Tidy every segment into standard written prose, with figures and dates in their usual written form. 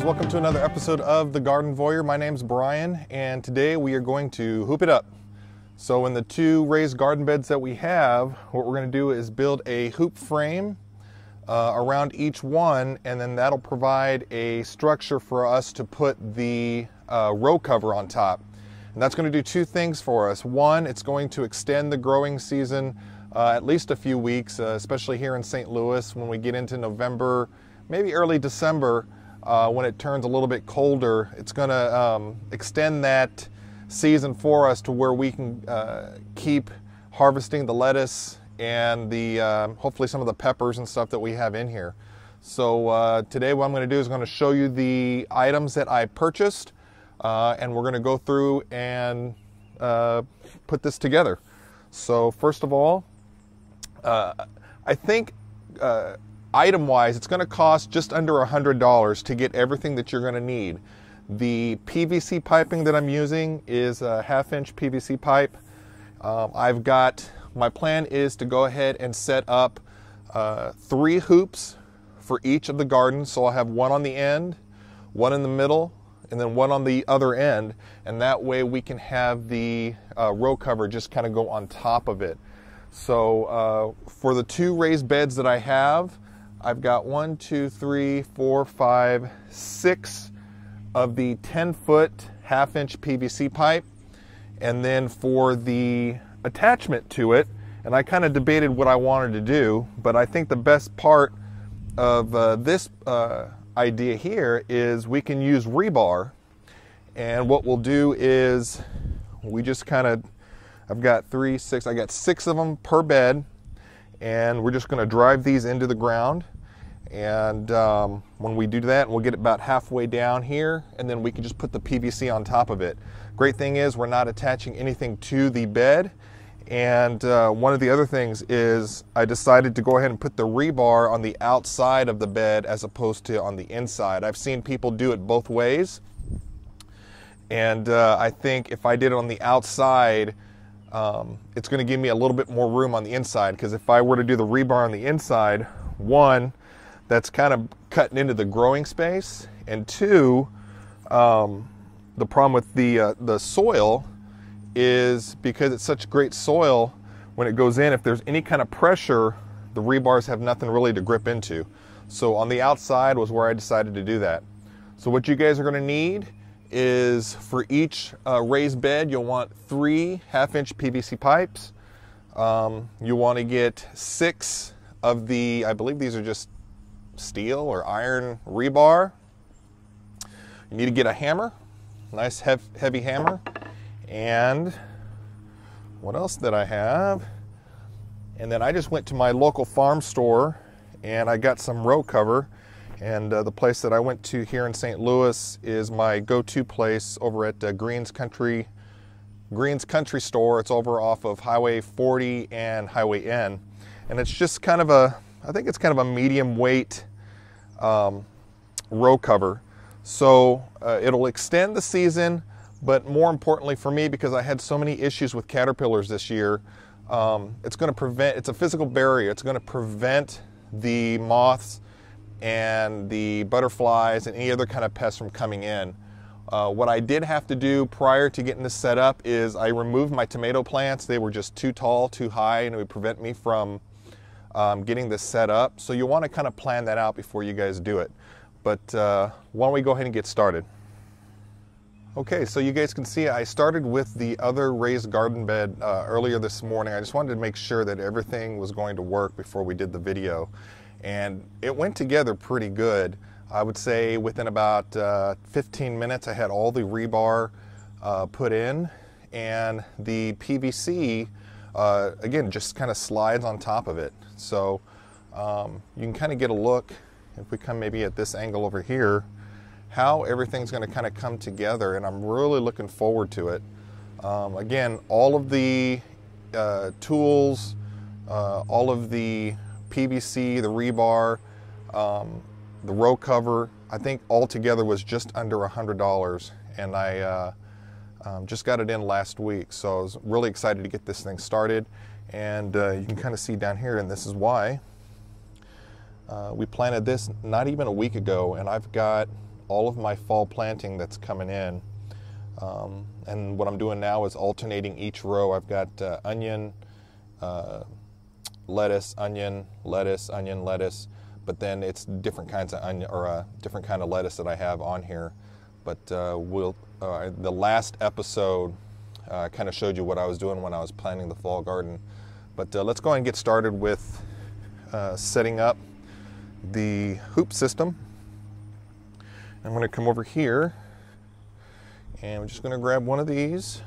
welcome to another episode of The Garden Voyeur. My name's Brian, and today we are going to hoop it up. So in the two raised garden beds that we have, what we're going to do is build a hoop frame around each one, and then that'll provide a structure for us to put the row cover on top. And that's going to do two things for us. One, it's going to extend the growing season at least a few weeks, especially here in St. Louis when we get into November, maybe early December. When it turns a little bit colder, it's going to extend that season for us to where we can keep harvesting the lettuce and the hopefully some of the peppers and stuff that we have in here. So today what I'm going to do is I'm going to show you the items that I purchased, and we're going to go through and put this together. So first of all, I think item-wise, it's going to cost just under $100 to get everything that you're going to need. The PVC piping that I'm using is a 1/2-inch PVC pipe. My plan is to go ahead and set up 3 hoops for each of the gardens. So I'll have one on the end, one in the middle, and then one on the other end. And that way we can have the row cover just kind of go on top of it. So for the 2 raised beds that I have, I've got 1, 2, 3, 4, 5, 6 of the 10-foot 1/2-inch PVC pipe. And then for the attachment to it, and I kind of debated what I wanted to do, but I think the best part of this idea here is we can use rebar. And what we'll do is we just kind of, I've got 3, 6, I got 6 of them per bed. And we're just going to drive these into the ground, and when we do that, we'll get it about halfway down here, and then we can just put the PVC on top of it. Great thing is we're not attaching anything to the bed. And one of the other things is I decided to go ahead and put the rebar on the outside of the bed as opposed to on the inside. I've seen people do it both ways, and I think if I did it on the outside, it's going to give me a little bit more room on the inside, because if I were to do the rebar on the inside, one, that's kind of cutting into the growing space, and two, the problem with the soil is because it's such great soil, when it goes in, if there's any kind of pressure, the rebars have nothing really to grip into. So on the outside was where I decided to do that. So what you guys are going to need is, for each raised bed, you'll want 3 1/2-inch PVC pipes. You want to get 6 of the, I believe these are just steel or iron rebar. You need to get a hammer, nice heavy hammer. And what else did I have? And then I just went to my local farm store and I got some row cover. And the place that I went to here in St. Louis is my go-to place over at Green's Country Store. It's over off of Highway 40 and Highway N. And it's just kind of I think it's kind of a medium weight row cover. So it'll extend the season, but more importantly for me, because I had so many issues with caterpillars this year, it's going to prevent, it's a physical barrier. It's going to prevent the moths and the butterflies and any other kind of pests from coming in. What I did have to do prior to getting this set up is I removed my tomato plants. They were just too tall, too high, and it would prevent me from getting this set up. So you want to kind of plan that out before you guys do it. But why don't we go ahead and get started. Okay, so you guys can see I started with the other raised garden bed earlier this morning. I just wanted to make sure that everything was going to work before we did the video. And it went together pretty good. I would say within about 15 minutes I had all the rebar put in, and the PVC again just kind of slides on top of it. So you can kind of get a look, if we come maybe at this angle over here, how everything's going to kind of come together, and I'm really looking forward to it. Again, all of the tools, all of the PVC, the rebar, the row cover, I think altogether was just under $100, and I just got it in last week, so I was really excited to get this thing started. And you can kind of see down here, and this is why. We planted this not even a week ago, and I've got all of my fall planting that's coming in. And what I'm doing now is alternating each row. I've got onion, lettuce, onion, lettuce, onion, lettuce, but then it's different kinds of onion, or different kind of lettuce that I have on here. But the last episode kind of showed you what I was doing when I was planting the fall garden. But let's go ahead and get started with setting up the hoop system. I'm going to come over here, and I'm just going to grab one of these,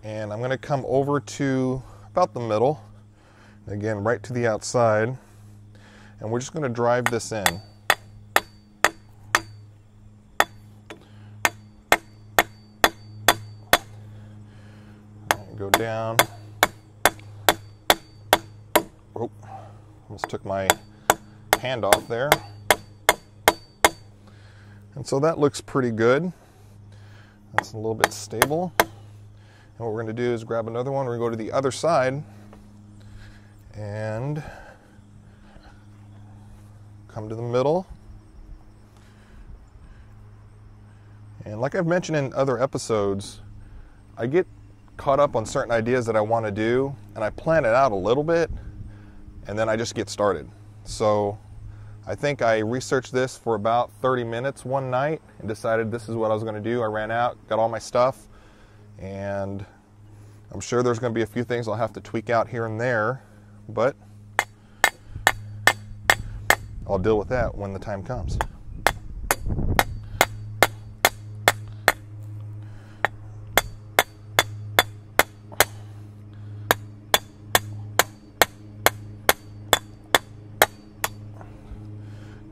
and I'm going to come over to about the middle, again right to the outside, and we're just going to drive this in. And go down. Oh, almost took my hand off there. And so that looks pretty good. That's a little bit stable. And what we're going to do is grab another one. We're going to go to the other side and come to the middle. And like I've mentioned in other episodes, I get caught up on certain ideas that I want to do, and I plan it out a little bit, and then I just get started. So I think I researched this for about 30 minutes one night and decided this is what I was going to do. I ran out, got all my stuff, and I'm sure there's going to be a few things I'll have to tweak out here and there, but I'll deal with that when the time comes.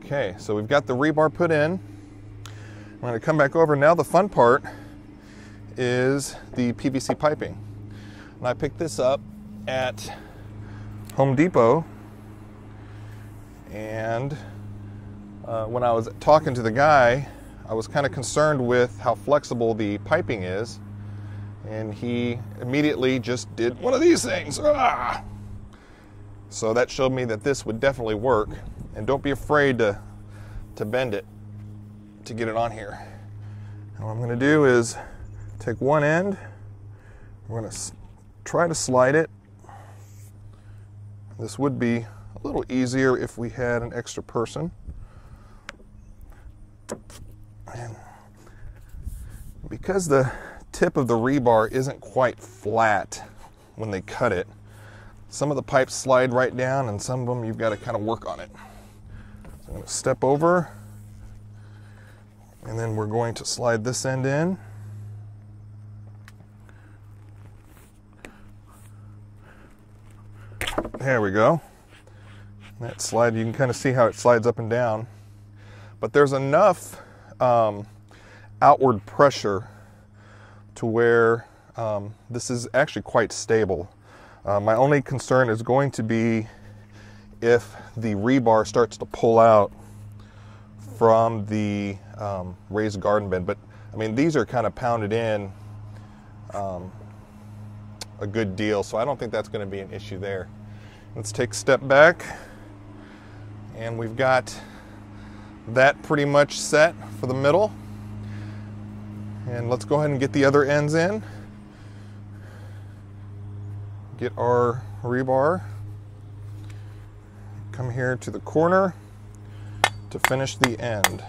Okay, so we've got the rebar put in. I'm going to come back over. Now the fun part is the PVC piping. And I picked this up at Home Depot, and when I was talking to the guy, I was kind of concerned with how flexible the piping is, and he immediately just did one of these things. Ah! So that showed me that this would definitely work. And don't be afraid to bend it to get it on here. And what I'm going to do is take one end. We're going to try to slide it. This would be a little easier if we had an extra person. And because the tip of the rebar isn't quite flat when they cut it, some of the pipes slide right down, and some of them you've got to kind of work on it. So I'm going to step over, and then we're going to slide this end in. There we go. That slide, you can kind of see how it slides up and down. But there's enough outward pressure to where this is actually quite stable. My only concern is going to be if the rebar starts to pull out from the raised garden bed. But I mean, these are kind of pounded in a good deal, so I don't think that's going to be an issue there. Let's take a step back, and we've got that pretty much set for the middle. And let's go ahead and get the other ends in. Get our rebar, come here to the corner to finish the end.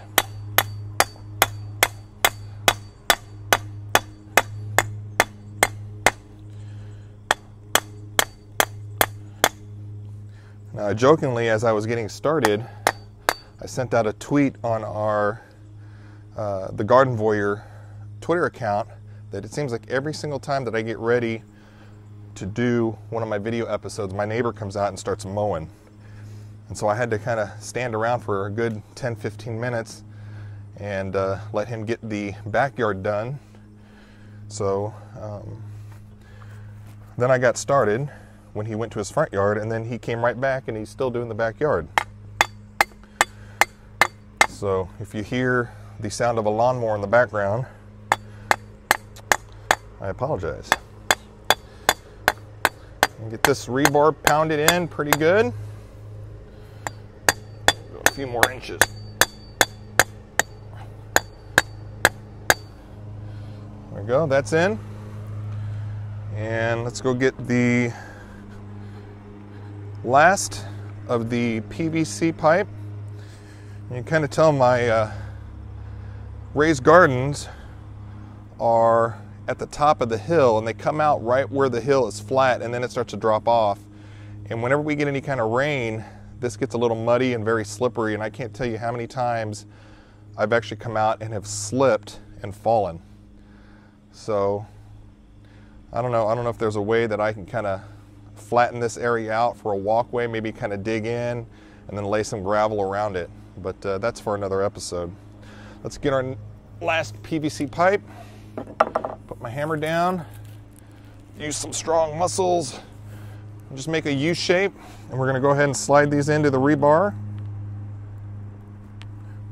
Now, jokingly, as I was getting started, I sent out a tweet on our theGardenVoyeur Twitter account that it seems like every single time that I get ready to do one of my video episodes, my neighbor comes out and starts mowing. And so I had to kind of stand around for a good 10-15 minutes and let him get the backyard done. So then I got started when he went to his front yard, and then he came right back and he's still doing the backyard. So if you hear the sound of a lawnmower in the background, I apologize. And get this rebar pounded in pretty good. Go a few more inches. There we go, that's in. And let's go get the last of the PVC pipe. You can kind of tell my raised gardens are at the top of the hill, and they come out right where the hill is flat, and then it starts to drop off. And whenever we get any kind of rain, this gets a little muddy and very slippery, and I can't tell you how many times I've actually come out and have slipped and fallen. So I don't know if there's a way that I can kind of flatten this area out for a walkway, maybe kind of dig in and then lay some gravel around it. But that's for another episode. Let's get our last PVC pipe. Put my hammer down, use some strong muscles, and just make a U shape. And we're going to go ahead and slide these into the rebar,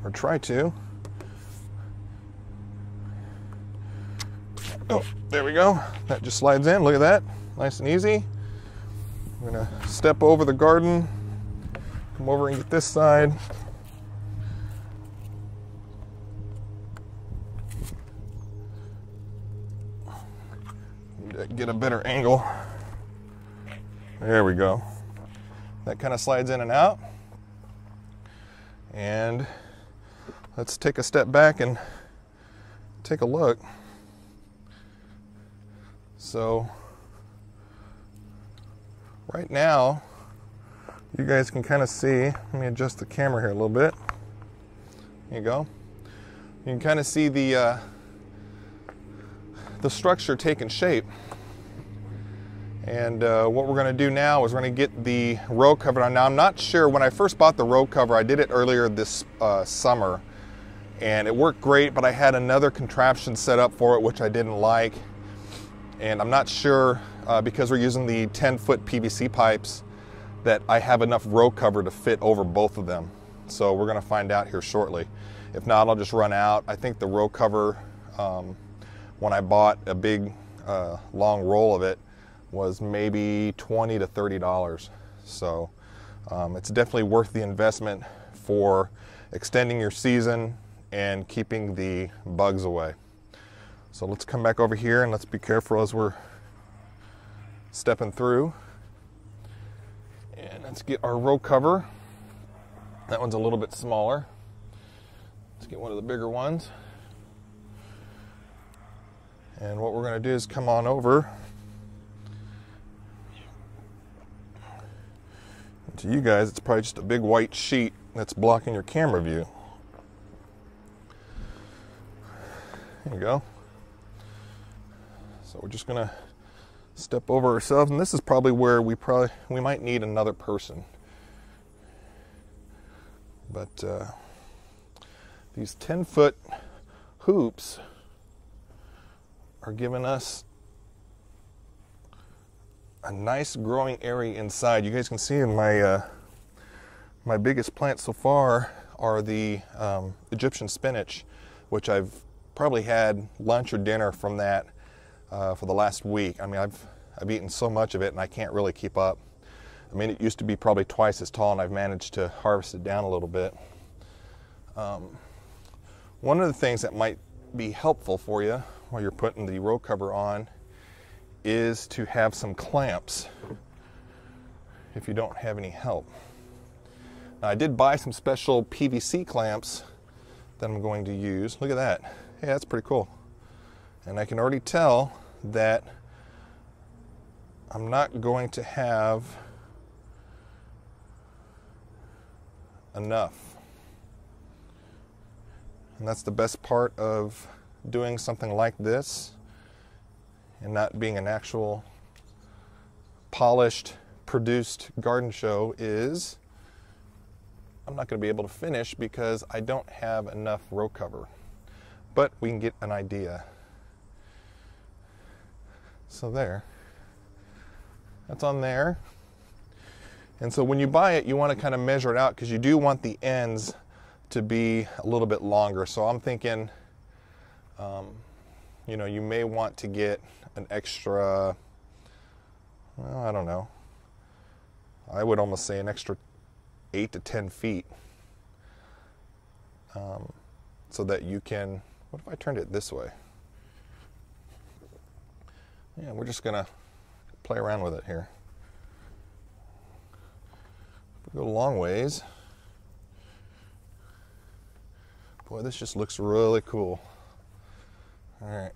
or try to. Oh, there we go. That just slides in. Look at that. Nice and easy. I'm going to step over the garden, come over and get this side. Get a better angle. There we go. That kind of slides in and out. And let's take a step back and take a look. So right now, you guys can kind of see, let me adjust the camera here a little bit. There you go. You can kind of see the structure taking shape. And what we're going to do now is we're going to get the row cover on. Now I'm not sure, when I first bought the row cover, I did it earlier this summer, and it worked great, but I had another contraption set up for it which I didn't like. And I'm not sure, because we're using the 10-foot PVC pipes, that I have enough row cover to fit over both of them. So we're going to find out here shortly. If not, I'll just run out. I think the row cover, when I bought a big long roll of it, was maybe $20 to $30. So it's definitely worth the investment for extending your season and keeping the bugs away. So let's come back over here and let's be careful as we're stepping through. And let's get our row cover. That one's a little bit smaller. Let's get one of the bigger ones. And what we're going to do is come on over. To you guys, it's probably just a big white sheet that's blocking your camera view. There you go. So we're just going to step over ourselves, and this is probably where we might need another person. But these 10-foot hoops are giving us a nice growing area inside. You guys can see in my my biggest plants so far are the Egyptian spinach, which I've probably had lunch or dinner from that for the last week. I mean, I've eaten so much of it and I can't really keep up. I mean, it used to be probably twice as tall, and I've managed to harvest it down a little bit. One of the things that might be helpful for you while you're putting the row cover on is to have some clamps if you don't have any help. Now, I did buy some special PVC clamps that I'm going to use. Look at that. Hey, that's pretty cool. And I can already tell that I'm not going to have enough. And that's the best part of doing something like this and not being an actual polished, produced garden show, is I'm not going to be able to finish because I don't have enough row cover. But we can get an idea. So there. That's on there. And so when you buy it, you want to kind of measure it out, because you do want the ends to be a little bit longer. So I'm thinking, you know, you may want to get an extra, well, I don't know. I would almost say an extra 8 to 10 feet. So that you can, what if I turned it this way? Yeah, we're just gonna play around with it here. We go a long ways. Boy, this just looks really cool. All right.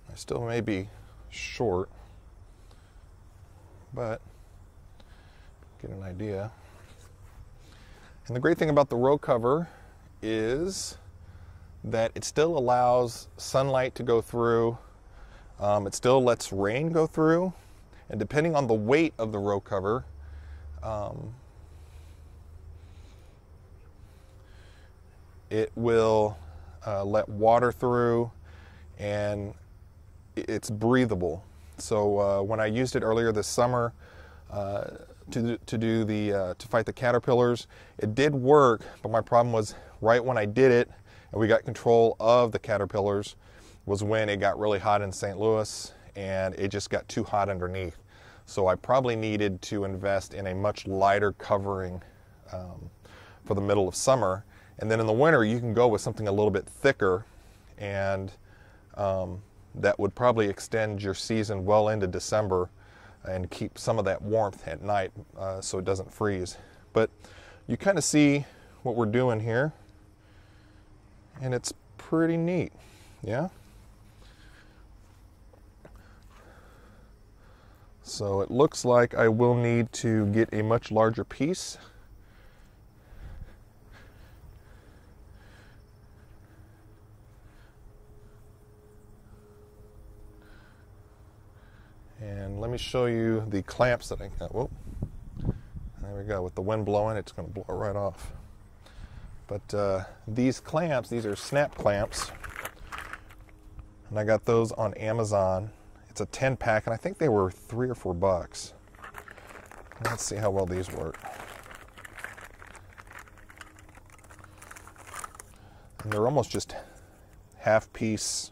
I still may be short, but get an idea. And the great thing about the row cover is that it still allows sunlight to go through. It still lets rain go through. And depending on the weight of the row cover, it will let water through, and it's breathable. So when I used it earlier this summer to fight the caterpillars, it did work. But my problem was right when I did it, and we got control of the caterpillars, was when it got really hot in St. Louis, and it just got too hot underneath. So I probably needed to invest in a much lighter covering for the middle of summer. And then in the winter, you can go with something a little bit thicker, and that would probably extend your season well into December and keep some of that warmth at night so it doesn't freeze. But you kind of see what we're doing here, and it's pretty neat, yeah? So it looks like I will need to get a much larger piece. And let me show you the clamps that I got. Whoa, there we go. With the wind blowing, it's going to blow right off. But these clamps, these are snap clamps, and I got those on Amazon. It's a 10-pack, and I think they were $3 or $4. Let's see how well these work. And they're almost just half-piece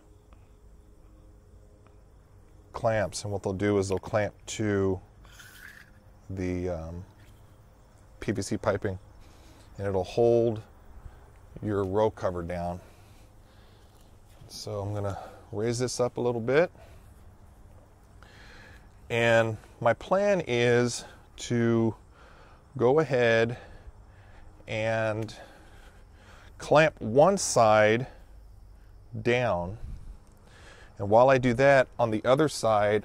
clamps, and what they'll do is they'll clamp to the PVC piping, and it'll hold your row cover down. So I'm going to raise this up a little bit. And my plan is to go ahead and clamp one side down. And while I do that, on the other side,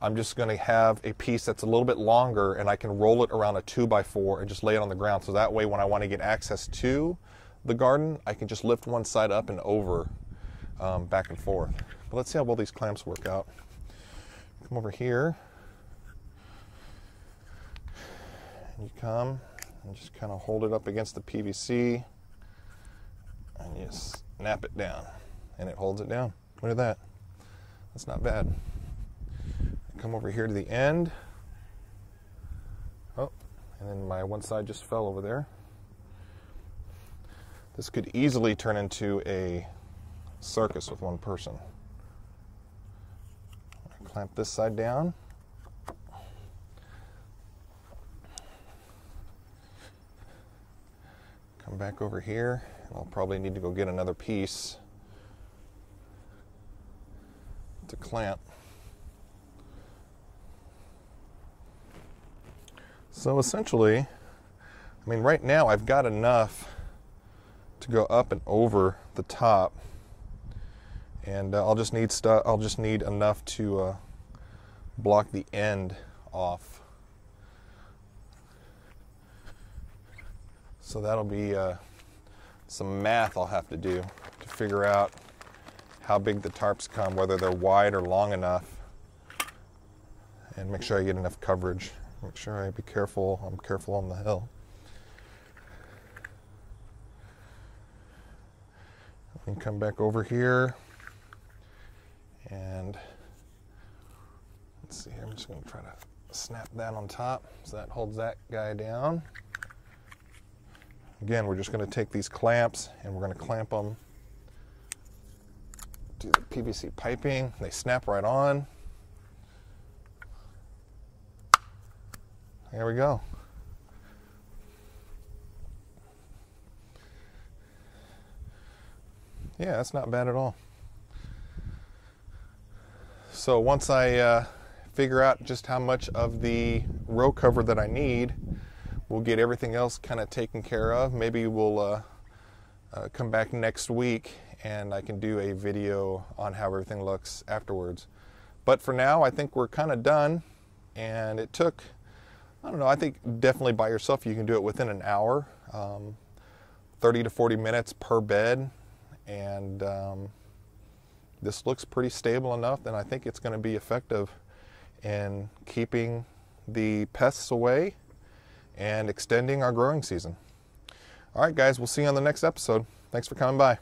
I'm just going to have a piece that's a little bit longer, and I can roll it around a 2x4 and just lay it on the ground. So that way, when I want to get access to the garden, I can just lift one side up and over, back and forth. But let's see how well these clamps work out. Come over here, and you come and just kind of hold it up against the PVC, and you snap it down, and it holds it down. Look at that. That's not bad. Come over here to the end. Oh, and then my one side just fell over there. This could easily turn into a circus with one person. Clamp this side down. Come back over here. I'll probably need to go get another piece to clamp. So essentially, I mean, right now I've got enough to go up and over the top, and I'll just need enough to block the end off. So that'll be some math I'll have to do to figure out how big the tarps come, whether they're wide or long enough, and make sure I get enough coverage. Make sure I be careful. I'm careful on the hill. And come back over here, and let's see here. I'm just going to try to snap that on top so that holds that guy down. Again, we're just going to take these clamps and we're going to clamp them to the PVC piping. They snap right on. There we go. Yeah, that's not bad at all. So once I figure out just how much of the row cover that I need, we'll get everything else kind of taken care of. Maybe we'll come back next week and I can do a video on how everything looks afterwards. But for now, I think we're kind of done. And it took, I don't know, I think definitely by yourself you can do it within an hour, 30 to 40 minutes per bed. And this looks pretty stable enough, and I think it's going to be effective in keeping the pests away and extending our growing season. All right, guys, we'll see you on the next episode. Thanks for coming by.